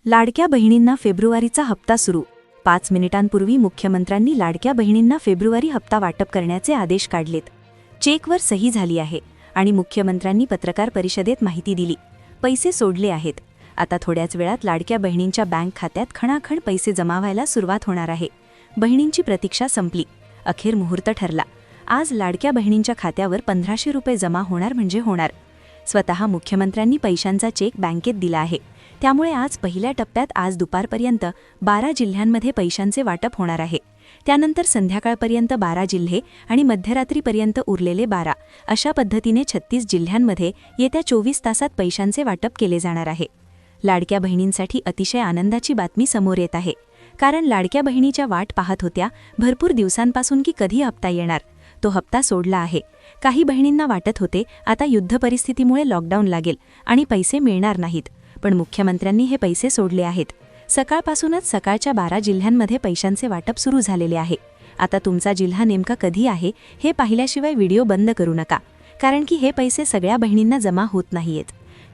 लाडक्या बहिणींना फेब्रुवारीचा हप्ता सुरू. 5 मिनिटांपूर्वी मुख्यमंत्र्यांनी लाडक्या बहिणींना फेब्रुवारी हप्ता वाटप करण्याचे आदेश काढलेत. चेकवर सही झाली आहे आणि मुख्यमंत्र्यांनी पत्रकार परिषदेत माहिती दिली. पैसे सोडले आहेत. आता थोड्याच वेळात लाडक्या बहिणींच्या बँक खात्यात खणाखण पैसे जमा व्हायला सुरुवात होणार आहे. बहिणींची प्रतीक्षा संपली. अखेर मुहूर्त ठरला. आज लाडक्या बहिणींच्या खात्यावर 1500 रुपये जमा होणार म्हणजे होणार. स्वतः मुख्यमंत्र्यांनी पैशांचा चेक बँकेत दिला आहे. त्यामुळे आज पहिल्या टप्प्यात आज दुपारपर्यंत 12 जिल्ह्यांमध्ये पैशांचे वाटप होणार आहे. त्यानंतर संध्याकाळपर्यंत 12 जिल्हे आणि मध्यरात्रीपर्यंत उरलेले 12 अशा पद्धतीने 36 जिल्ह्यांमध्ये येत्या 24 तासात पैशांचे वाटप केले जाणार आहे. लाडक्या बहिणींसाठी अतिशय आनंदाची बातमी समोर येत आहे. कारण लाडक्या बहिणीच्या वाट पाहत होत्या भरपूर दिवसांपासून की कधी हप्ता येणार. तो हप्ता सोडला आहे. काही बहिणींना वाटत होते आता युद्ध परिस्थितीमुळे लॉकडाऊन लागेल आणि पैसे मिळणार नाहीत. पण मुख्यमंत्र्यांनी हे पैसे सोडले आहेत. सकाळपासूनच सकाळच्या 12 जिल्ह्यांमध्ये पैशांचे वाटप सुरू झालेले आहे. आता तुमचा जिल्हा नेमका कधी आहे हे पाहिल्याशिवाय व्हिडिओ बंद करू नका. कारण की हे पैसे सगळ्या बहिणींना जमा होत नाहीयेत.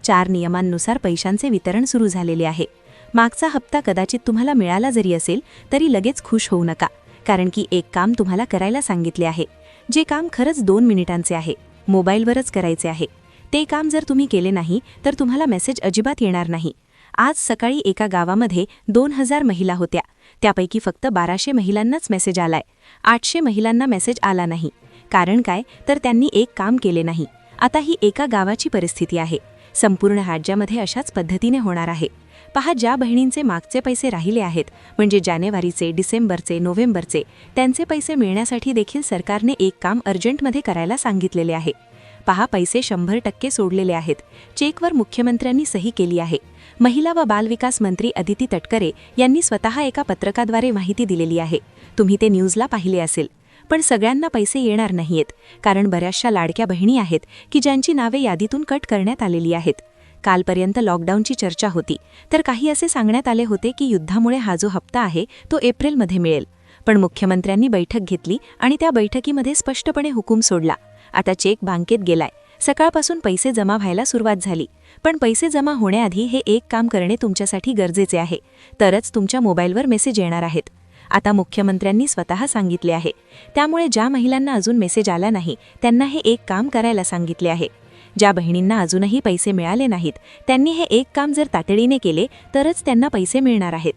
4 नियमांनुसार पैशांचे वितरण सुरू झालेले आहे. मागचा हप्ता कदाचित तुम्हाला मिळाला जरी असेल तरी लगेच खुश होऊ नका. कारण की एक काम तुम्हाला करायला सांगितले आहे. जे काम खरंच 2 मिनिटांचे आहे. मोबाईलवरच करायचे आहे. ते काम जर तुम्ही केले नाही तर तुम्हाला मेसेज अजिबात येणार नाही. आज सकाळी एका गावामध्ये 2000 महिला होत्या. त्यापैकी फक्त 1200 महिलांनाच मेसेज आलाय. 800 महिलांना मेसेज आला नाही. कारण काय तर त्यांनी एक काम केले नाही. आता ही एका गावाची परिस्थिती आहे. संपूर्ण राज्यामध्ये अशाच पद्धतीने होणार आहे. पहा, ज्या बहिणींचे मागचे पैसे राहिले आहेत म्हणजे जानेवारीचे, डिसेंबरचे, नोव्हेंबरचे त्यांचे पैसे मिळण्यासाठी देखील सरकारने एक काम अर्जंटमध्ये करायला सांगितलेले आहे. पहा, पैसे 100% सोडलेले आहेत. चेकवर मुख्यमंत्र्यांनी सही केली आहे. महिला व बालविकास मंत्री अदिती तटकरे यांनी स्वतः एका पत्रकाद्वारे माहिती दिलेली आहे. तुम्ही ते न्यूजला पाहिले असेल. पण सगळ्यांना पैसे येणार नाहीयेत. कारण बऱ्याचशा लाडक्या बहिणी आहेत की ज्यांची नावे यादीतून कट करण्यात आलेली आहेत. कालपर्यंत लॉकडाऊनची चर्चा होती तर काही असे सांगण्यात आले होते की युद्धामुळे हा जो हप्ता आहे तो एप्रिलमध्ये मिळेल. पण मुख्यमंत्र्यांनी बैठक घेतली आणि त्या बैठकीमध्ये स्पष्टपणे हुकूम सोडला. आता चेक बँकेत गेलाय. सकाळपासून पैसे जमा व्हायला सुरुवात झाली. पण पैसे जमा होण्याआधी हे एक काम करणे तुमच्यासाठी गरजेचे आहे. तरच तुमच्या मोबाईलवर मेसेज येणार आहेत. आता मुख्यमंत्र्यांनी स्वतः सांगितले आहे. त्यामुळे ज्या महिलांना अजून मेसेज आला नाही त्यांना हे एक काम करायला सांगितले आहे. ज्या बहिणींना अजूनही पैसे मिळाले नाहीत त्यांनी हे एक काम जर तातडीने केले तरच त्यांना पैसे मिळणार आहेत.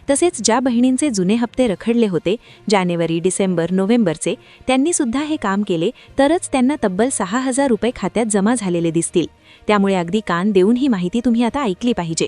तसेच ज्या बहिणींचे जुने हप्ते रखडले होते जानेवारी, डिसेंबर, नोव्हेंबरचे त्यांनी सुद्धा हे काम केले तरच त्यांना तब्बल 6000 रुपये खात्यात जमा झालेले दिसतील. त्यामुळे अगदी कान देऊन ही माहिती तुम्ही आता ऐकली पाहिजे.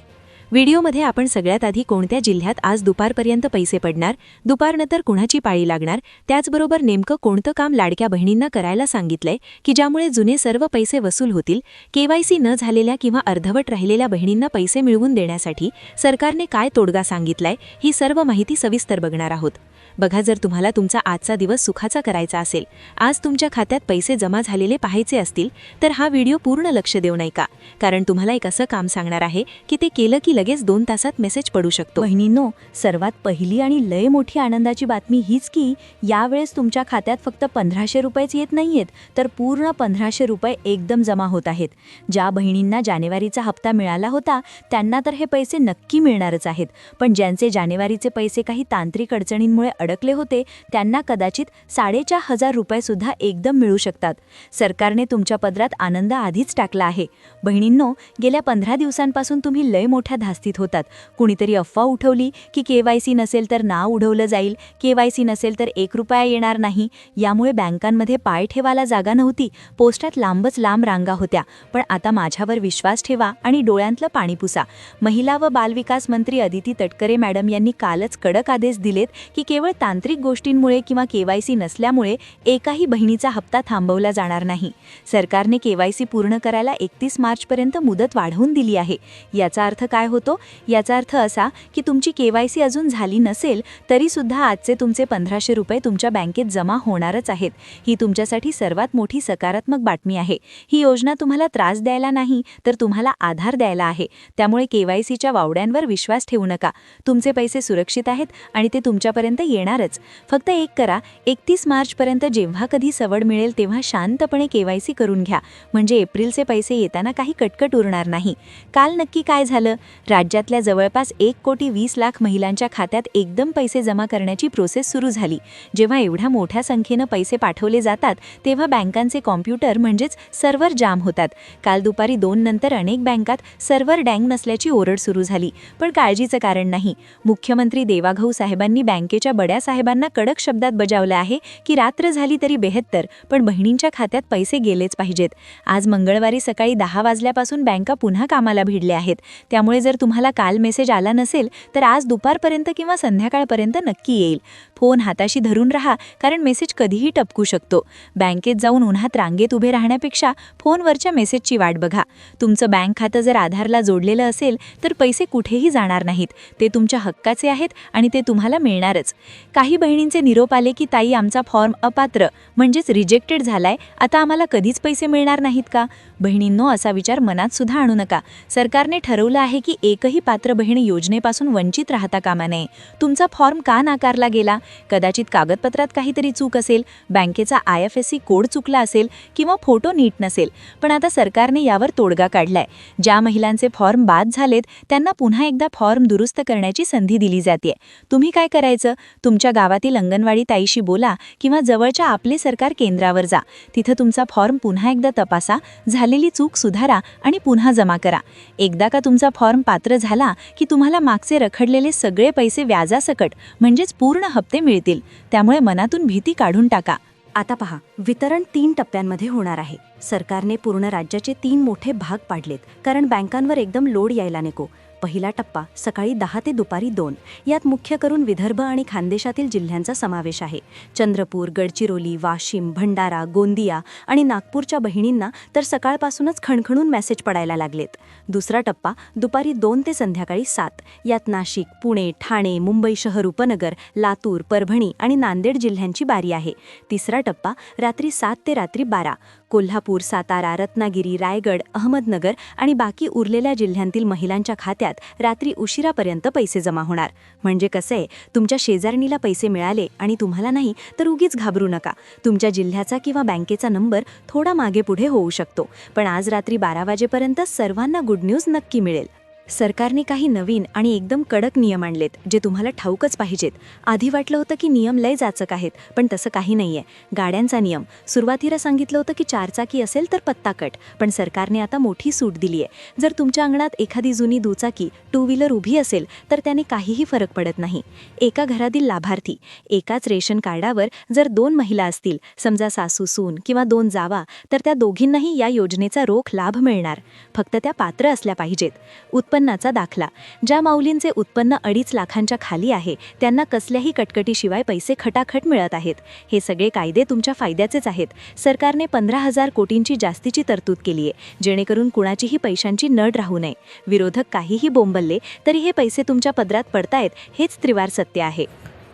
व्हिडिओमध्ये आपण सगळ्यात आधी कोणत्या जिल्ह्यात आज दुपारपर्यंत पैसे पडणार, दुपारनंतर कुणाची पाळी लागणार, त्याचबरोबर नेमकं कोणतं काम लाडक्या बहिणींना करायला सांगितलंय की ज्यामुळे जुने सर्व पैसे वसूल होतील. केवायसी न झालेल्या किंवा अर्धवट राहिलेल्या बहिणींना पैसे मिळवून देण्यासाठी सरकारने काय तोडगा सांगितलाय ही सर्व माहिती सविस्तर बघणार आहोत. बघा, जर तुम्हाला तुमचा आजचा दिवस सुखाचा करायचा असेल, आज तुमच्या खात्यात पैसे जमा झालेले पाहायचे असतील तर हा व्हिडिओ पूर्ण लक्ष देऊ नका. कारण तुम्हाला एक असं काम सांगणार आहे की ते केलं की लगेच 2 तासात मेसेज पडू शकतो. बहिणींनो, सर्वात पहिली आणि लय मोठी आनंदाची बातमी हीच की यावेळेस तुमच्या खात्यात फक्त 1500 रुपयेच येत नाहीयेत तर पूर्ण 1500 रुपये एकदम जमा होत आहेत. ज्या बहिणींना जानेवारीचा हप्ता मिळाला होता त्यांना तर हे पैसे नक्की मिळणारच आहेत. पण ज्यांचे जानेवारीचे पैसे काही तांत्रिक अडचणींमुळे अडकले होते त्यांना कदाचित 4500 रुपये सुद्धा एकदम मिळू शकतात. सरकारने तुमच्या पदरात आनंद आधीच टाकला आहे. बहिणींनो, गेल्या 15 दिवसांपासून तुम्ही लय मोठ्या धास्तीत होतात. कुणीतरी अफवा उठवली की केवायसी नसेल तर नाव उडवलं जाईल, केवायसी नसेल तर 1 रुपया येणार नाही. यामुळे बँकांमध्ये पाय ठेवायला जागा नव्हती. पोस्टात लांबच लांब रांगा होत्या. पण आता माझ्यावर विश्वास ठेवा आणि डोळ्यांतलं पाणी पुसा. महिला व बालविकास मंत्री अदिती तटकरे मॅडम यांनी कालच कडक आदेश दिलेत की केवळ तांत्रिक गोष्टींमुळे किंवा केवायसी नसल्यामुळे एकाही बहिणीचा हप्ता थांबवला जाणार नाही. सरकारने केवायसी पूर्ण करायला 31 मार्चपर्यंत मुदत वाढवून दिली आहे. याचा अर्थ काय होतो? याचा अर्थ असा की तुमची केवायसी अजून झाली नसेल तरी सुद्धा आजचे तुमचे 1500 रुपये तुमच्या बँकेत जमा होणारच आहेत. ही तुमच्यासाठी सर्वात मोठी सकारात्मक बातमी आहे. ही योजना तुम्हाला त्रास द्यायला नाही तर तुम्हाला आधार द्यायला आहे. त्यामुळे केवायसीच्या वावड्यांवर विश्वास ठेवू नका. तुमचे पैसे सुरक्षित आहेत आणि ते तुमच्यापर्यंत येणारच. फक्त एक करा, 31 मार्चपर्यंत जेव्हा कधी सवड मिळेल तेव्हा शांतपणे KYC करून घ्या, म्हणजे एप्रिलचे पैसे येताना काही कटकट उरणार नाही. काल नक्की काय झालं? राज्यातल्या जवळपास 1,20,00,000 महिलांच्या खात्यात एकदम पैसे जमा करण्याची प्रोसेस सुरू झाली. जेव्हा एवढ्या मोठ्या संख्येनं पैसे पाठवले जातात तेव्हा बँकांचे कॉम्प्युटर म्हणजेच सर्व्हर जाम होतात. काल दुपारी 2 नंतर अनेक बँकात सर्व्हर डँग नसल्याची ओरड सुरू झाली. पण काळजीचं कारण नाही. मुख्यमंत्री देवाघऊ साहेबांनी बँकेच्या बड्या साहेबांना कडक शब्दात बजावलं आहे की रात्र झाली तरी बेहत्तर, पण बहिणींच्या खात्यात पैसे गेलेच पाहिजेत. आज मंगळवारी सकाळी 10 वाजल्यापासून बँका पुन्हा कामाला भिडल्या आहेत. त्यामुळे जर तुम्हाला काल मेसेज आला नसेल तर आज दुपारपर्यंत किंवा संध्याकाळपर्यंत नक्की येईल. फोन हाताशी धरून राहा, कारण मेसेज कधीही टपकू शकतो. बँकेत जाऊन उन्हात रांगेत उभे राहण्यापेक्षा फोनवरच्या मेसेजची वाट बघा. तुमचं बँक खातं जर आधारला जोडलेलं असेल तर पैसे कुठेही जाणार नाहीत. ते तुमच्या हक्काचे आहेत आणि ते तुम्हाला मिळणारच. काही बहिणींचे निरोप आले की ताई, आमचा फॉर्म अपात्र म्हणजेच रिजेक्टेड झालाय, आता आम्हाला कधीच पैसे मिळणार नाहीत का? बहिणींनो, असा विचार मनात सुद्धा आणू नका. सरकारने ठरवलं आहे की एकही पात्र बहीण योजनेपासून वंचित राहता कामा नये. तुमचा फॉर्म का नाकारला गेला? कदाचित कागदपत्रात काहीतरी चूक असेल, बँकेचा IFSC कोड चुकला असेल किंवा फोटो नीट नसेल. पण आता सरकारने यावर तोडगा काढलाय. ज्या महिलांचे फॉर्म बाद झालेत त्यांना पुन्हा एकदा फॉर्म दुरुस्त करण्याची संधी दिली जाते. तुम्ही काय करायचं? तुमच्या गावातील अंगणवाडी ताईशी बोला किंवा जवळच्या आपले सरकार केंद्रावर जा. तिथं तुमचा फॉर्म पुन्हा एकदा तपासा, झालेली चूक सुधारा आणि पुन्हा जमा करा. एकदा का तुमचा फॉर्म पात्र झाला की तुम्हाला मागचे रखडलेले सगळे पैसे व्याजासकट म्हणजेच पूर्ण हप्ते मिळतील. त्यामुळे मनातून भीती काढून टाका. आता पहा, वितरण 3 टप्प्यांमध्ये होणार आहे. सरकारने पूर्ण राज्याचे 3 मोठे भाग पाडलेत, कारण बँकांवर एकदम लोड यायला नको. पहिला टप्पा सकाळी 10 ते दुपारी 2. यात मुख्य करून विदर्भ आणि खानदेशातील जिल्ह्यांचा समावेश आहे. चंद्रपूर, गडचिरोली, वाशिम, भंडारा, गोंदिया आणि नागपूरच्या बहिणींना तर सकाळपासूनच खणखणून मेसेज पडायला लागलेत. दुसरा टप्पा दुपारी 2 ते संध्याकाळी 7. यात नाशिक, पुणे, ठाणे, मुंबई शहर उपनगर, लातूर, परभणी आणि नांदेड जिल्ह्यांची बारी आहे. तिसरा टप्पा रात्री 7 ते रात्री 12. कोल्हापूर, सातारा, रत्नागिरी, रायगड, अहमदनगर आणि बाकी उरलेल्या जिल्ह्यांतील महिलांच्या खात्यात रात्री उशिरापर्यंत पैसे जमा होणार. म्हणजे कसं आहे, तुमच्या शेजारणीला पैसे मिळाले आणि तुम्हाला नाही तर उगीच घाबरू नका. तुमच्या जिल्ह्याचा किंवा बँकेचा नंबर थोडा मागे पुढे होऊ शकतो, पण आज रात्री 12 वाजेपर्यंत सर्वांना गुड न्यूज नक्की मिळेल. सरकारने काही नवीन आणि एकदम कडक नियम आणलेत, जे तुम्हाला ठाऊकच पाहिजेत. आधी वाटलं होतं की नियम लय जाचक आहेत, पण तसं काही नाहीये. गाड्यांचा नियम सुरुवातीला सांगितलं होतं की 4 चाकी असेल तर पत्ता कट, पण सरकारने आता मोठी सूट दिली आहे. जर तुमच्या अंगणात एखादी जुनी दुचाकी 2 व्हीलर उभी असेल तर त्याने काहीही फरक पडत नाही. एका घरातील लाभार्थी, एकाच रेशन कार्डावर जर 2 महिला असतील, समजा सासू सून किंवा 2 जावा, तर त्या दोघींनाही या योजनेचा रोख लाभ मिळणार. फक्त त्या पात्र असल्या पाहिजेत. उत्पन्नाचा दाखला. ज्या माऊलींचे उत्पन्न 2.5 लाखांच्या खाली आहे त्यांना कसल्याही कटकटीशिवाय पैसे खटाखट मिळत आहेत. हे सगळे कायदे तुमच्या फायद्याचेच आहेत. सरकारने 15,000 कोटींची जास्तीची तरतूद केली आहे, जेणेकरून कुणाचीही पैशांची नड राहू नये. विरोधक काहीही बोंबलले तरी हे पैसे तुमच्या पदरात पडतायत, हेच त्रिवार सत्य आहे.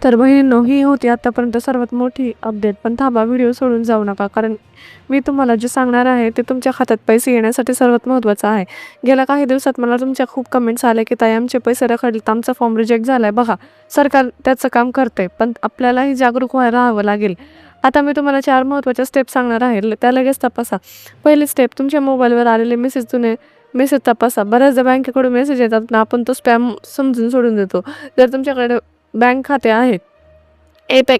तर बहिणींनो, ही होती आतापर्यंत सर्वात मोठी अपडेट. पण थांबा, व्हिडिओ सोडून जाऊ नका, कारण मी तुम्हाला जे सांगणार आहे ते तुमच्या खात्यात पैसे येण्यासाठी सर्वात महत्त्वाचं आहे. गेल्या काही दिवसात मला तुमच्या खूप कमेंट्स आले की ताई, आमचे पैसे रखडलेत, आमचा फॉर्म रिजेक्ट झालाय. बघा, सरकार त्याचं काम करते, पण आपल्यालाही जागरूक राहावं लागेल. आता मी तुम्हाला 4 महत्त्वाच्या स्टेप सांगणार आहे, त्या लगेच तपासा. पहिली स्टेप, तुमच्या मोबाईलवर आलेले मेसेज तपासा. बऱ्याचदा बँकेकडून मेसेज येतात ना, आपण तो स्पॅम समजून सोडून देतो. जर तुमच्याकडे बँक खाते आहेत,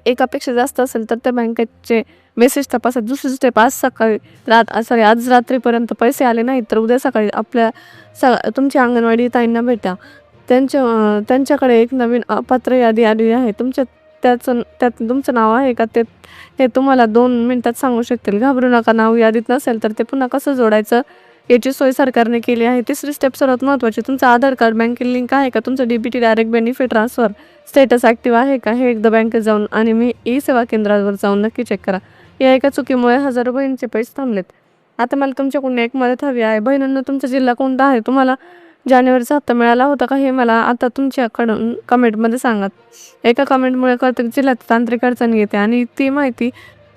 एकापेक्षा जास्त असेल तर त्या बँकेचे मेसेज तपासा. दुसरी स्टेप, आज रात्रीपर्यंत पैसे आले नाहीत तर उद्या सकाळी तुमच्या अंगणवाडी ताईंना भेटा. त्यांच्याकडे एक नवीन अपात्र यादी आली आहे. त्यात तुमचं नाव आहे का ते तुम्हाला 2 मिनिटात सांगू शकतील. घाबरू नका. नाव यादीत नसेल तर ते पुन्हा कसं जोडायचं याची सोय सरकारने केली आहे. तिसरी स्टेप सर्वात महत्त्वाची, तुमचं आधार कार्ड बँकेत लिंक आहे का, तुमचं DBT direct benefit transfer status active आहे का, हे एकदा बँकेत जाऊन आणि ई-सेवा केंद्रावर जाऊन नक्की चेक करा. या एका चुकीमुळे हजारो बहिणींचे पैसे थांबलेत. आता मला तुमच्याकडून एक मदत हवी आहे. बहिणींना, तुमचा जिल्हा कोणता आहे, तुम्हाला जानेवारीचा हप्ता मिळाला होता का, हे मला आता तुमच्याकडून कमेंटमध्ये सांगा. एका कमेंटमुळे प्रत्येक जिल्ह्यात तांत्रिक अडचणी येते आणि ती माहिती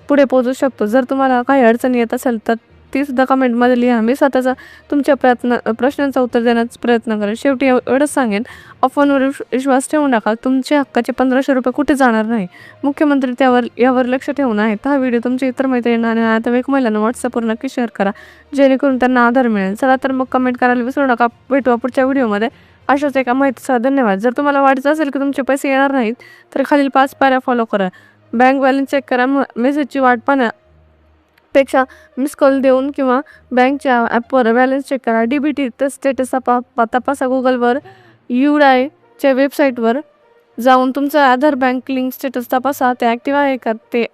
पुढे पोहोचू शकतो. जर तुम्हाला काही अडचणी येत असेल तर ती सुद्धा कमेंटमध्ये लिहा. मी स्वतःचा तुमच्या प्रश्नांचा उत्तर देण्याचा प्रयत्न करेन. शेवटी एवढंच सांगेन, अफवांवर विश्वास ठेवू नका. तुमच्या हक्काचे 1500 रुपये कुठे जाणार नाही. मुख्यमंत्री यावर लक्ष ठेवून आहेत. हा व्हिडिओ तुमच्या इतर मैत्रिणींना आणि नातेवाईक महिलांना व्हॉट्सअपवर नक्की शेअर करा, जेणेकरून त्यांना आधार मिळेल. चला तर मग कमेंट करायला विसरू नका. भेटू पुढच्या व्हिडिओमध्ये अशाच एका माहितीसह. धन्यवाद. जर तुम्हाला वाटत असेल की तुमचे पैसे येणार नाहीत तर खालील 5 पायऱ्या फॉलो करा. बँक बॅलन्स चेक करा. मेसेजची वाट पाहण्यापेक्षा मिस कॉल देऊन किंवा बँकच्या ॲपवर बॅलन्स चेक करा. DBT स्टेटस तपासा. गुगलवर UIDAIच्या वेबसाईटवर जाऊन तुमचं आधार बँक लिंक स्टेटस तपासा. ते ॲक्टिव्ह आहे का ते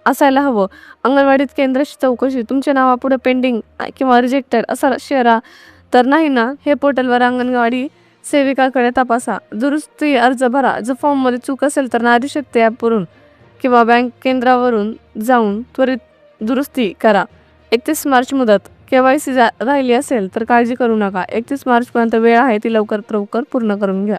असायला हवं. अंगणवाडीत केंद्राची चौकशी. तुमच्या नावापुढे पेंडिंग किंवा रिजेक्टेड असा शेअरा तर नाही ना, हे पोर्टलवर अंगणवाडी सेविकाकडे तपासा. दुरुस्ती अर्ज भरा. जर फॉर्ममध्ये चूक असेल तर नारी शक्ती ॲपवरून किंवा बँक केंद्रावरून जाऊन त्वरित दुरुस्ती करा. 31 मार्च मुदत. KYC राहिली असेल तर काळजी करू नका. 31 मार्चपर्यंत वेळ आहे, ती लवकर पूर्ण करून घ्या.